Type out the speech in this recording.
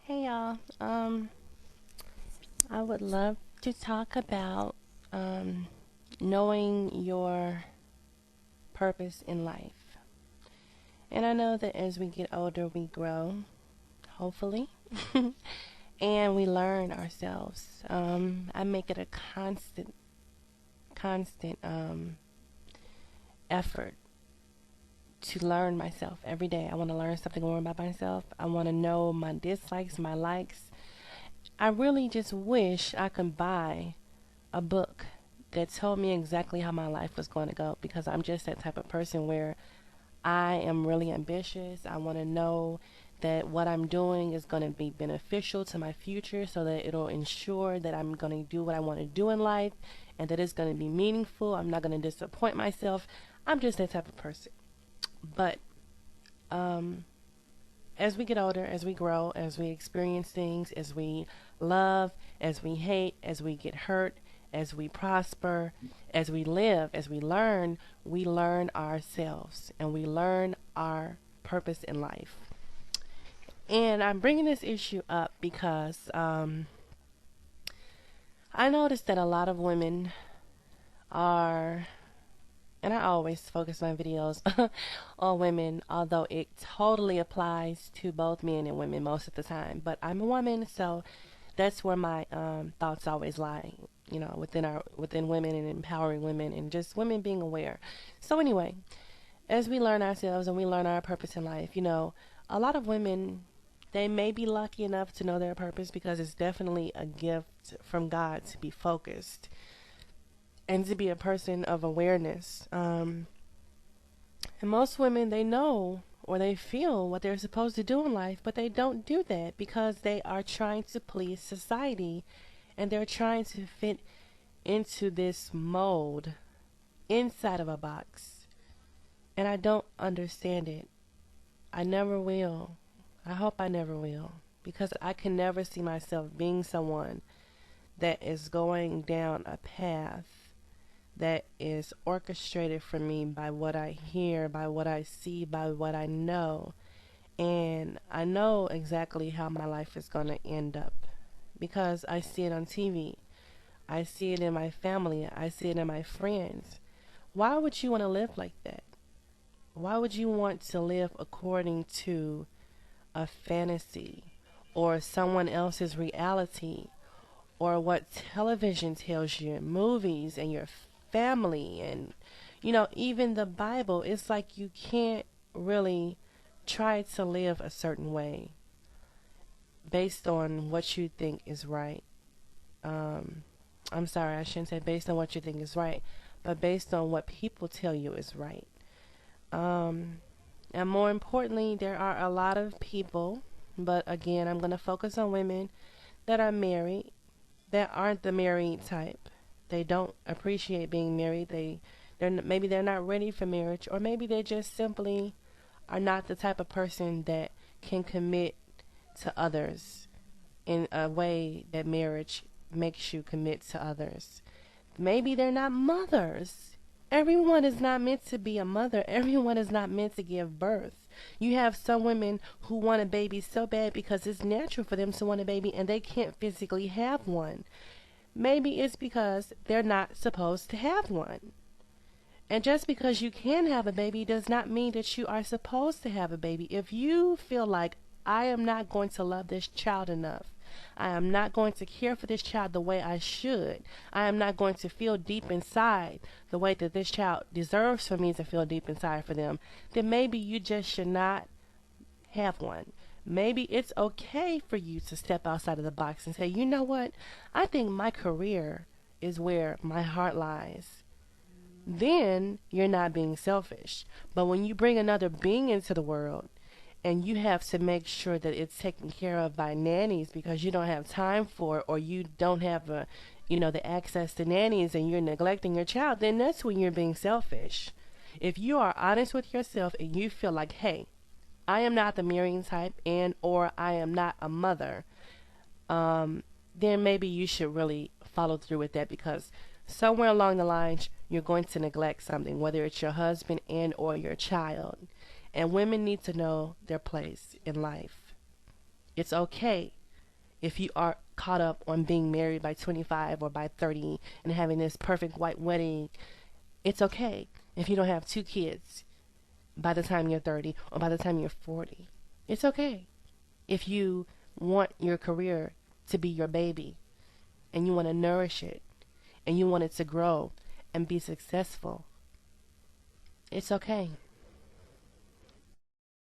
Hey y'all. I would love to talk about knowing your purpose in life. And I know that as we get older, we grow, hopefully, and we learn ourselves. I make it a constant effort to learn myself every day. I want to learn something more about myself. I want to know my dislikes, my likes. I really just wish I could buy a book that told me exactly how my life was going to go because I'm just that type of person where I am really ambitious. I want to know that what I'm doing is going to be beneficial to my future so that it'll ensure that I'm going to do what I want to do in life and that it's going to be meaningful. I'm not going to disappoint myself. I'm just that type of person. But um, as we get older, as we grow, as we experience things, as we love, as we hate, as we get hurt, as we prosper, as we live, as we learn ourselves and we learn our purpose in life. And I'm bringing this issue up because I noticed that a lot of women are, and I always focus my videos on women, although it totally applies to both men and women most of the time. But I'm a woman, so that's where my thoughts always lie. You know, within women and empowering women and just women being aware. So anyway, as we learn ourselves and we learn our purpose in life, a lot of women they may be lucky enough to know their purpose because it's definitely a gift from God to be focused and to be a person of awareness. And most women, they know or they feel what they're supposed to do in life, but they don't do that because they are trying to please society and they're trying to fit into this mold inside of a box. And I don't understand it. I never will. I hope I never will. Because I can never see myself being someone that is going down a path that is orchestrated for me by what I hear, by what I see, by what I know. And I know exactly how my life is going to end up because I see it on TV. I see it in my family. I see it in my friends. Why would you want to live like that? Why would you want to live according to a fantasy or someone else's reality or what television tells you, movies and your family and even the Bible? It's like you can't really try to live a certain way based on what you think is right. Um, I'm sorry, I shouldn't say based on what you think is right, but based on what people tell you is right. Um, and more importantly, there are a lot of people, but again, I'm going to focus on women that are married that aren't the married type. They don't appreciate being married. Maybe they're not ready for marriage, or maybe they just simply are not the type of person that can commit to others in a way that marriage makes you commit to others. Maybe they're not mothers. Everyone is not meant to be a mother. Everyone is not meant to give birth. You have some women who want a baby so bad because it's natural for them to want a baby and they can't physically have one. Maybe it's because they're not supposed to have one. And just because you can have a baby does not mean that you are supposed to have a baby. If you feel like I am not going to love this child enough, I am not going to care for this child the way I should, I am not going to feel deep inside the way that this child deserves for me to feel deep inside for them, then maybe you just should not have one. Maybe it's okay for you to step outside of the box and say, you know what? I think my career is where my heart lies. Then you're not being selfish. But when you bring another being into the world and you have to make sure that it's taken care of by nannies because you don't have time for it or you don't have the access to nannies and you're neglecting your child, then that's when you're being selfish. If you are honest with yourself and you feel like, hey, I am not the marrying type and or I am not a mother, then maybe you should really follow through with that because somewhere along the lines you're going to neglect something, whether it's your husband and or your child. And women need to know their place in life. It's okay if you are caught up on being married by 25 or by 30 and having this perfect white wedding. It's okay if you don't have two kids by the time you're 30 or by the time you're 40. It's okay if you want your career to be your baby and you want to nourish it and you want it to grow and be successful. It's okay.